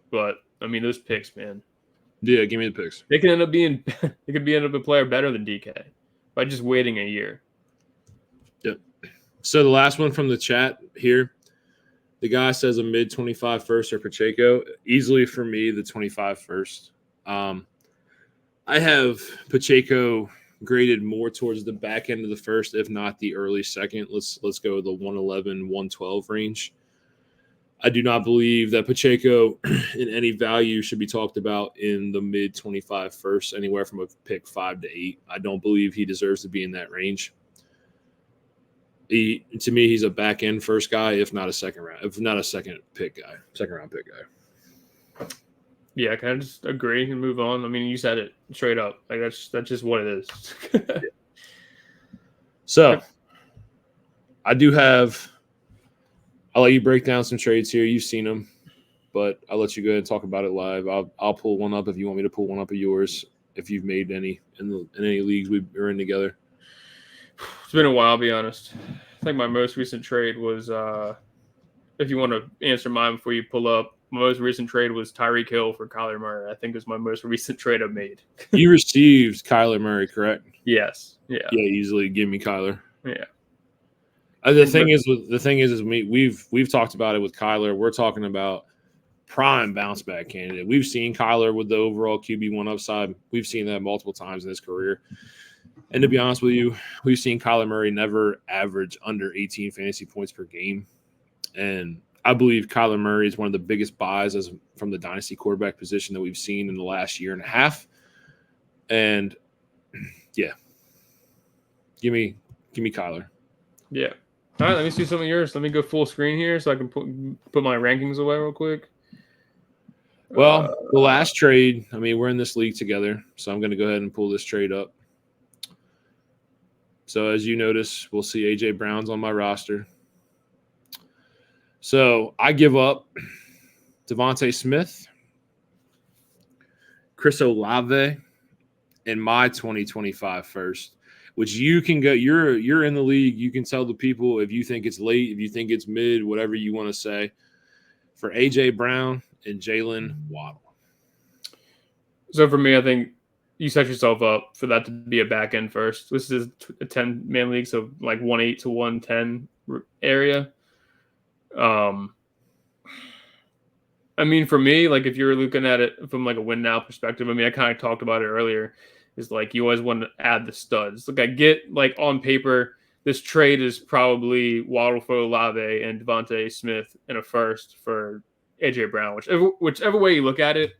but I mean those picks, man. Yeah, give me the picks. They could end up being a player better than DK by just waiting a year. Yep. So the last one from the chat here, the guy says a mid 25 first or Pacheco. Easily for me, the 25 first. I have Pacheco graded more towards the back end of the first, if not the early second. Let's go with the 111, 112 range. I do not believe that Pacheco in any value should be talked about in the mid 25 first, anywhere from a pick 5 to 8. I don't believe he deserves to be in that range. To me, he's a back end first guy, if not a second round pick guy. Yeah, can I just agree and move on? I mean, you said it straight up. Like that's just what it is. So I'll let you break down some trades here. You've seen them, but I'll let you go ahead and talk about it live. I'll pull one up if you want me to pull one up of yours, if you've made any in any leagues we're in together. It's been a while, I'll be honest. I think my most recent trade was, if you want to answer mine before you pull up, my most recent trade was Tyreek Hill for Kyler Murray. I think is my most recent trade I've made. You received Kyler Murray, correct? Yes. Yeah. Yeah, easily. Give me Kyler. Yeah. The thing is, we've talked about it with Kyler. We're talking about prime bounce back candidate. We've seen Kyler with the overall QB1 upside. We've seen that multiple times in his career. And to be honest with you, we've seen Kyler Murray never average under 18 fantasy points per game. And I believe Kyler Murray is one of the biggest buys from the dynasty quarterback position that we've seen in the last year and a half. And yeah, give me Kyler. Yeah. All right, let me see some of yours. Let me go full screen here so I can put my rankings away real quick. Well, the last trade, I mean, we're in this league together, so I'm going to go ahead and pull this trade up. So as you notice, we'll see A.J. Brown's on my roster. So I give up Devontae Smith, Chris Olave, and my 2025 first, which you can go. You're in the league. You can tell the people if you think it's late, if you think it's mid, whatever you want to say, for A.J. Brown and Jalen Waddle. So for me, I think you set yourself up for that to be a back end first. This is a 10-man league, so like 1-8 to 110 area. I mean, for me, like if you're looking at it from like a win now perspective, I mean, I kind of talked about it earlier. Is like you always want to add the studs. Like I get like on paper, this trade is probably Waddle for Olave and Devontae Smith in a first for AJ Brown. Whichever way you look at it,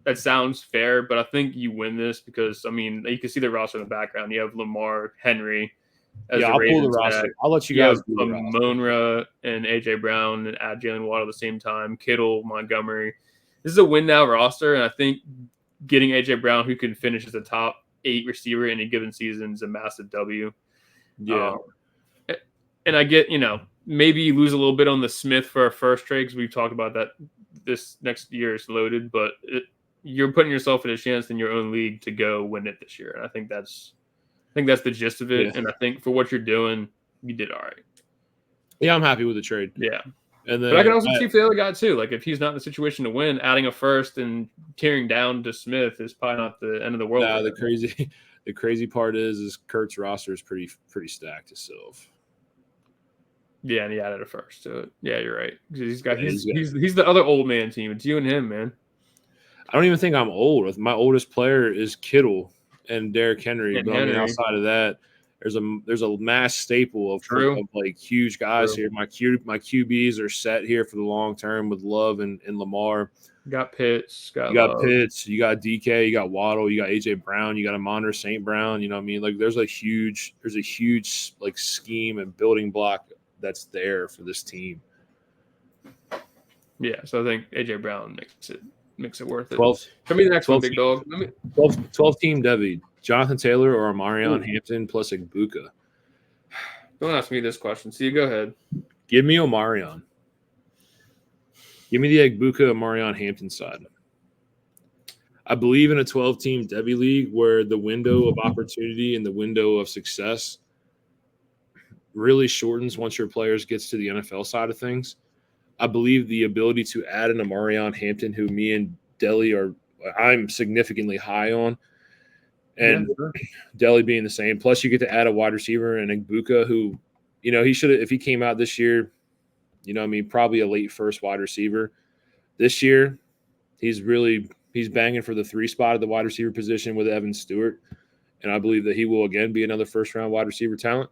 that sounds fair. But I think you win this because I mean you can see the roster in the background. You have Lamar, Henry. I'll pull the roster. I'll let you guys do Monra and AJ Brown and add Jalen Waddle at the same time. Kittle, Montgomery. This is a win now roster, and I think getting AJ Brown, who can finish as a top 8 receiver in a given season, is a massive W. Yeah, and I get maybe you lose a little bit on the Smith for our first trade because we've talked about that. This next year is loaded, but you're putting yourself in a chance in your own league to go win it this year, and I think that's the gist of it. Yeah. And I think for what you're doing, you did all right. Yeah, I'm happy with the trade. Yeah. And then but I can also see for the other guy too. Like if he's not in the situation to win, adding a first and tearing down to Smith is probably not the end of the world. Nah, the crazy part is Kurt's roster is pretty stacked itself. Yeah, and he added a first to it. Yeah, you're right. He's the other old man team. It's you and him, man. I don't even think I'm old. My oldest player is Kittle and Derrick Henry. But I mean, outside of that, there's a mass staple of like huge guys here. My QBs are set here for the long term with Love and Lamar. Got Pitts, got You got Love. Pitts, you got DK, you got Waddle, you got AJ Brown, you got Amon St. Brown. You know what I mean? Like there's a huge like scheme and building block that's there for this team. Yeah, so I think AJ Brown makes it worth it. 12, Show me the next one, 12 big dog. 12 team Debbie. Jonathan Taylor or Amarion Hampton plus Igbuka. Don't ask me this question. So you go ahead. Give me Omarion. Give me the Igbuka Omarion Hampton side. I believe in a 12-team Debbie league where the window of opportunity and the window of success really shortens once your players gets to the NFL side of things. I believe the ability to add an Omarion Hampton, who me and I'm significantly high on, and Deli being the same. Plus, you get to add a wide receiver and Igbuka, who, you know, he should have, if he came out this year, you know what I mean, probably a late first wide receiver. This year, he's banging for the 3 spot at the wide receiver position with Evan Stewart, and I believe that he will again be another first-round wide receiver talent.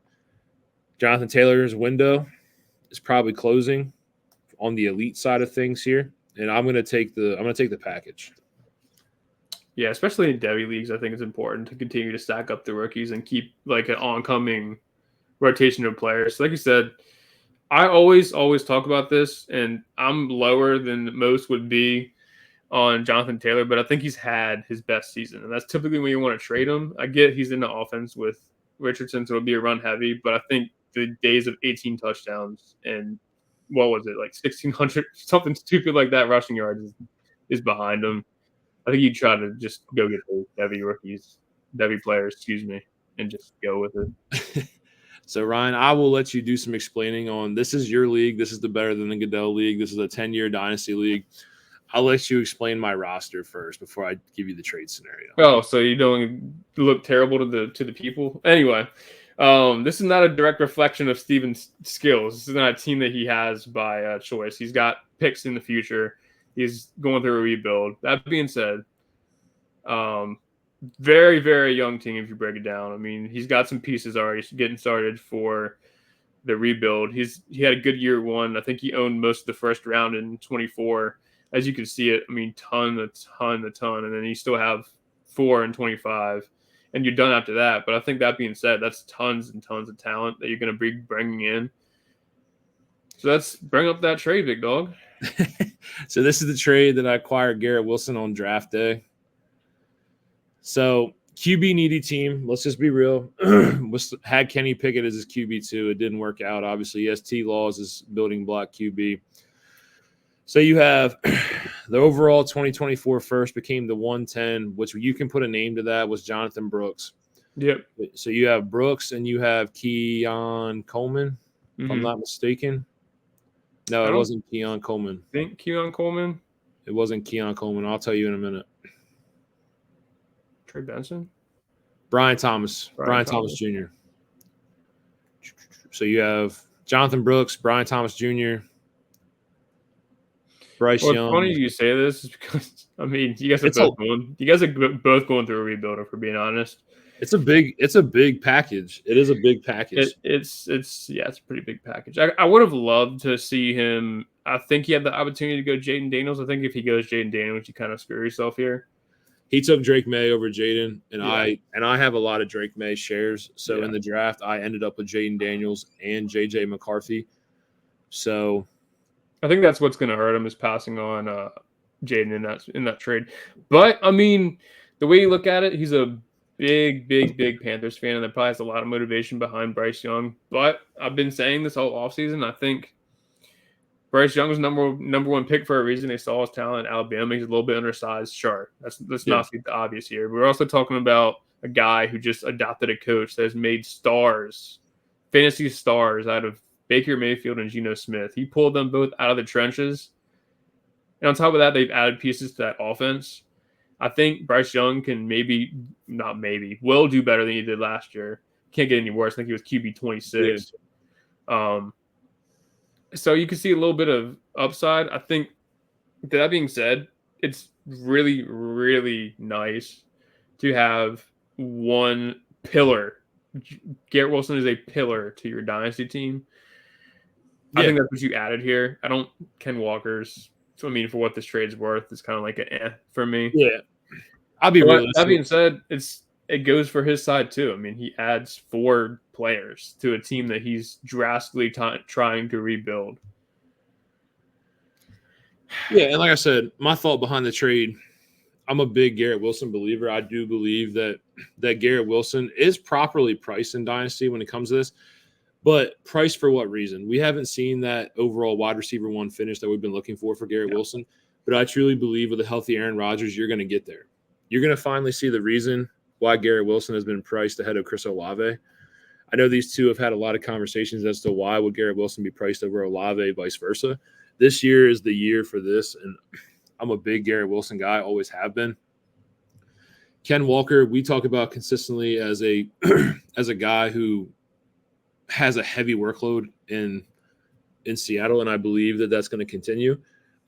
Jonathan Taylor's window is probably closing on the elite side of things here, and I'm going to take the package. Yeah, especially in Debbie leagues, I think it's important to continue to stack up the rookies and keep like an oncoming rotation of players. Like you said, I always talk about this, and I'm lower than most would be on Jonathan Taylor, but I think he's had his best season, and that's typically when you want to trade him. I get he's in the offense with Richardson, so it'll be a run heavy, but I think the days of 18 touchdowns and what was it, like 1,600, something stupid like that rushing yards is behind him. I think you try to just go get those Debbie players, and just go with it. So, Ryan, I will let you do some explaining on this is your league. This is the Better Than the Goodell League. This is a 10-year Dynasty League. I'll let you explain my roster first before I give you the trade scenario. Oh, so you don't look terrible to the people? Anyway, this is not a direct reflection of Steven's skills. This is not a team that he has by choice. He's got picks in the future. He's going through a rebuild. That being said, very, very young team if you break it down. I mean, he's got some pieces already getting started for the rebuild. He had a good year 1. I think he owned most of the first round in 24. As you can see it, I mean, ton, and then you still have 4 in 25, and you're done after that. But I think that being said, that's tons and tons of talent that you're going to be bringing in. So let's bring up that trade, big dog. So this is the trade that I acquired Garrett Wilson on draft day. So QB needy team. Let's just be real. Had Kenny Pickett as his QB2. It didn't work out. Obviously, he has T. Law as his building block QB. So you have the overall 2024 first became the 110, which you can put a name to that, was Jonathan Brooks. Yep. So you have Brooks and you have Keon Coleman, if I'm not mistaken. No, it wasn't Keon Coleman. Think Keon Coleman? It wasn't Keon Coleman. I'll tell you in a minute. Trey Benson? Brian Thomas Jr. So you have Jonathan Brooks, Brian Thomas Jr., Bryce Young. It's funny you say this because I mean you guys are both going through a rebuild, if we're being honest. It's a big package. It is a big package. It's a pretty big package. I would have loved to see him. I think he had the opportunity to go Jaden Daniels. I think if he goes Jaden Daniels, you kind of screw yourself here. He took Drake May over Jaden, and I have a lot of Drake May shares. So in the draft, I ended up with Jaden Daniels and JJ McCarthy. So I think that's what's going to hurt him is passing on Jaden in that trade. But I mean, the way you look at it, he's a big Panthers fan, and that probably has a lot of motivation behind Bryce Young. But I've been saying this all offseason. I think Bryce Young was number 1 pick for a reason. They saw his talent in Alabama. He's a little bit undersized. Sure. Let's not speak the obvious here. We're also talking about a guy who just adopted a coach that has made fantasy stars out of Baker Mayfield and Geno Smith. He pulled them both out of the trenches. And on top of that, they've added pieces to that offense. I think Bryce Young can will do better than he did last year. Can't get any worse. I think he was QB 26. So you can see a little bit of upside. I think, that being said, it's really, really nice to have one pillar. Garrett Wilson is a pillar to your dynasty team. I think that's what you added here. Ken Walker's So, I mean, for what this trade's worth, it's kind of like for me. Yeah, I'll be But realistic. that being said, it goes for his side too. I mean, he adds 4 players to a team that he's drastically trying to rebuild. Yeah, and like I said, my thought behind the trade, I'm a big Garrett Wilson believer. I do believe that Garrett Wilson is properly priced in Dynasty when it comes to this, but priced for what reason? We haven't seen that overall wide receiver 1 finish that we've been looking for Garrett Wilson, but I truly believe with a healthy Aaron Rodgers, you're going to get there. You're going to finally see the reason why Garrett Wilson has been priced ahead of Chris Olave. I know these two have had a lot of conversations as to why would Garrett Wilson be priced over Olave, vice versa. This year is the year for this, and I'm a big Garrett Wilson guy, always have been. Ken Walker, we talk about consistently as a as a guy who has a heavy workload in Seattle, and I believe that that's going to continue.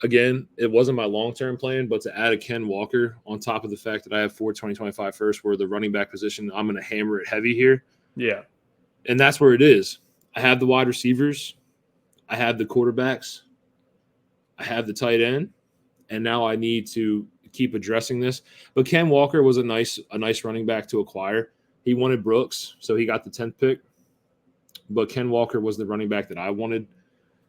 Again, it wasn't my long-term plan, but to add a Ken Walker on top of the fact that I have 4 2025 first, where the running back position, I'm going to hammer it heavy here. Yeah. And that's where it is. I have the wide receivers. I have the quarterbacks. I have the tight end. And now I need to keep addressing this. But Ken Walker was a nice running back to acquire. He wanted Brooks, so he got the 10th pick. But Ken Walker was the running back that I wanted.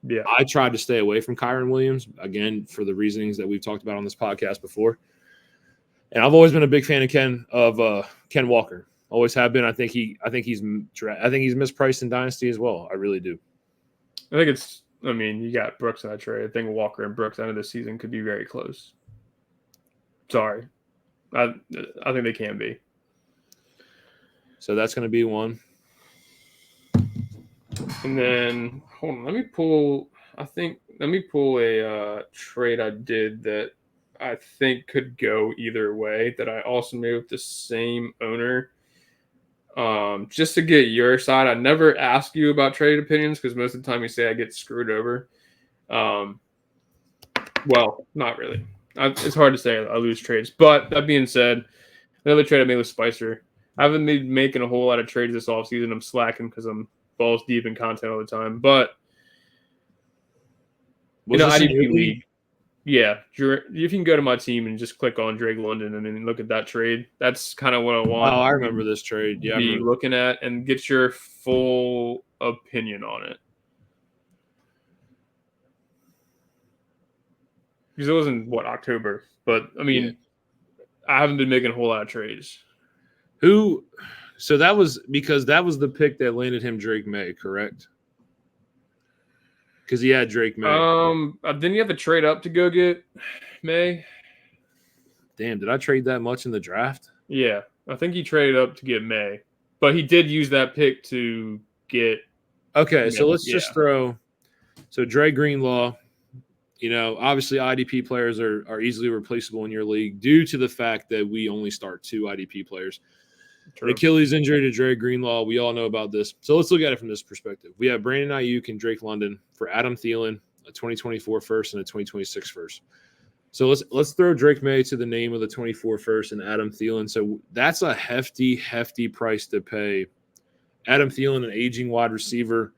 Yeah. I tried to stay away from Kyron Williams, again, for the reasonings that we've talked about on this podcast before. And I've always been a big fan of Ken Walker. Always have been. I think he's mispriced in Dynasty as well. I really do. I mean, you got Brooks in that trade. I think Walker and Brooks end of the season could be very close. Sorry. I think they can be. So that's going to be one. And then, hold on. Let me pull a trade I did that I think could go either way that I also made with the same owner. Just to get your side, I never ask you about trade opinions because most of the time you say I get screwed over. Well, not really. It's hard to say I lose trades. But that being said, another trade I made with Spicer. I haven't been making a whole lot of trades this offseason. I'm slacking because I'm balls deep in content all the time. But, IDP League. Yeah, if you can go to my team and just click on Drake London and then look at that trade, that's kind of what I want. Oh, I remember this trade. Yeah, be looking at and get your full opinion on it. Because it wasn't October, but I mean, I haven't been making a whole lot of trades. So that was because that was the pick that landed him Drake May, correct? Because he had Drake May. Didn't you have to trade up to go get May? Damn, did I trade that much in the draft? Yeah, I think he traded up to get May, but he did use that pick to get. Okay, May. So let's just throw. So Dre Greenlaw, obviously IDP players are easily replaceable in your league due to the fact that we only start 2 IDP players. True. Achilles injury to Dre Greenlaw, we all know about this. So let's look at it from this perspective. We have Brandon Ayuk and Drake London for Adam Thielen, a 2024 first and a 2026 first. So let's throw Drake May to the name of the 24 first and Adam Thielen. So that's a hefty price to pay. Adam Thielen, an aging wide receiver.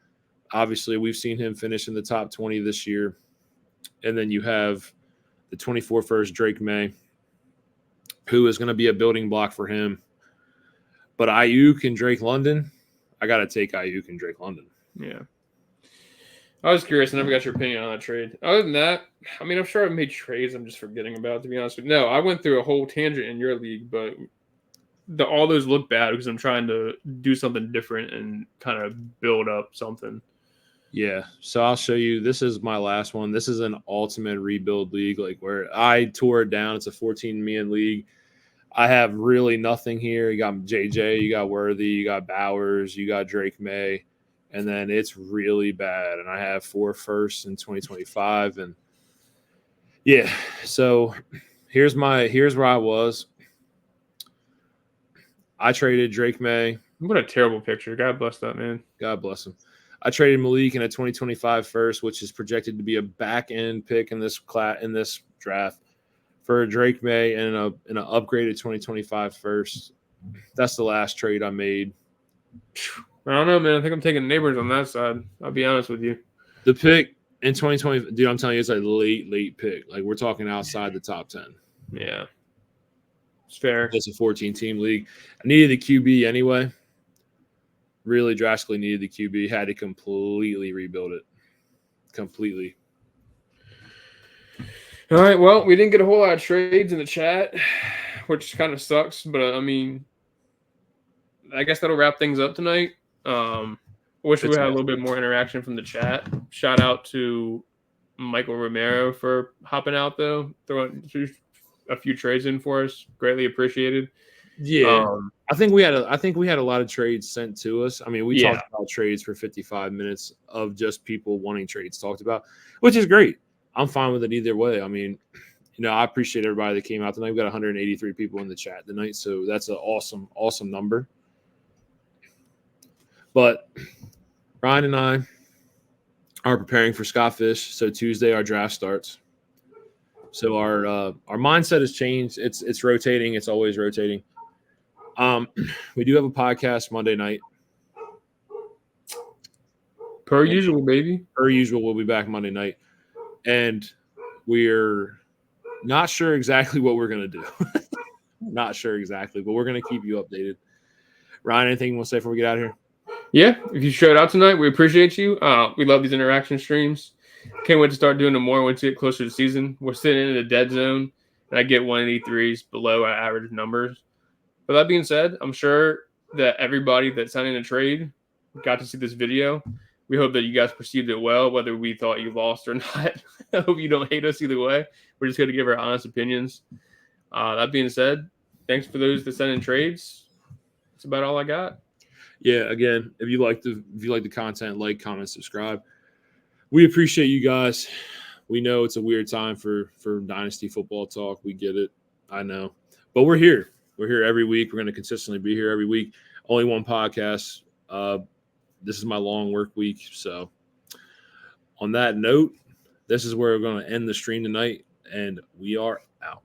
Obviously, we've seen him finish in the top 20 this year. And then you have the 24 first Drake May, who is going to be a building block for him. But Ayuk and Drake London, I got to take Ayuk and Drake London. Yeah. I was curious. I never got your opinion on that trade. Other than that, I mean, I'm sure I've made trades I'm just forgetting about, to be honest with you. No, I went through a whole tangent in your league, but all those look bad because I'm trying to do something different and kind of build up something. Yeah, so I'll show you. This is my last one. This is an ultimate rebuild league, like where I tore it down. It's a 14-man league. I have really nothing here. You got JJ, you got Worthy, you got Bowers, you got Drake May, and then it's really bad. And I have 4 firsts in 2025. And yeah, so here's where I was. I traded Drake May. What a terrible picture. God bless that man. God bless him. I traded Malik in a 2025 first, which is projected to be a back-end pick in this draft, for Drake May and an upgraded 2025 first. That's the last trade I made. I don't know, man. I think I'm taking neighbors on that side. I'll be honest with you. The pick in 2020, dude, I'm telling you, it's a late pick. Like, we're talking outside the top 10. Yeah. It's fair. It's a 14-team league. I needed the QB anyway. Really drastically needed the QB. Had to completely rebuild it. Completely. All right. Well, we didn't get a whole lot of trades in the chat, which kind of sucks. But, I mean, I guess that'll wrap things up tonight. Wish we had a little bit more interaction from the chat. Shout out to Michael Romero for hopping out, though. Throwing a few trades in for us. Greatly appreciated. Yeah. I think we had a lot of trades sent to us. I mean, we talked about trades for 55 minutes of just people wanting trades talked about, which is great. I'm fine with it either way. I mean, I appreciate everybody that came out tonight. We've got 183 people in the chat tonight, so that's an awesome number. But Ryan and I are preparing for Scott Fish. So Tuesday our draft starts. So our mindset has changed. It's rotating. It's always rotating. We do have a podcast Monday night. Per usual, baby. Per usual, we'll be back Monday night. And we're not sure exactly what we're going to do. Not sure exactly, but we're going to keep you updated. Ryan, anything you want to say before we get out of here? Yeah, if you showed out tonight, we appreciate you. We love these interaction streams. Can't wait to start doing them more once we get closer to the season. We're sitting in the dead zone, and I get 183s below our average numbers. But that being said, I'm sure that everybody that signed in a trade got to see this video. We hope that you guys perceived it well, whether we thought you lost or not. I hope you don't hate us either way. We're just going to give our honest opinions. That being said, thanks for those that sent in trades. That's about all I got. Yeah, again, if you like the content, like, comment, subscribe. We appreciate you guys. We know it's a weird time for Dynasty football talk. We get it. I know. But we're here. We're here every week. We're going to consistently be here every week. Only one podcast. This is my long work week. So on that note, this is where we're going to end the stream tonight, and we are out.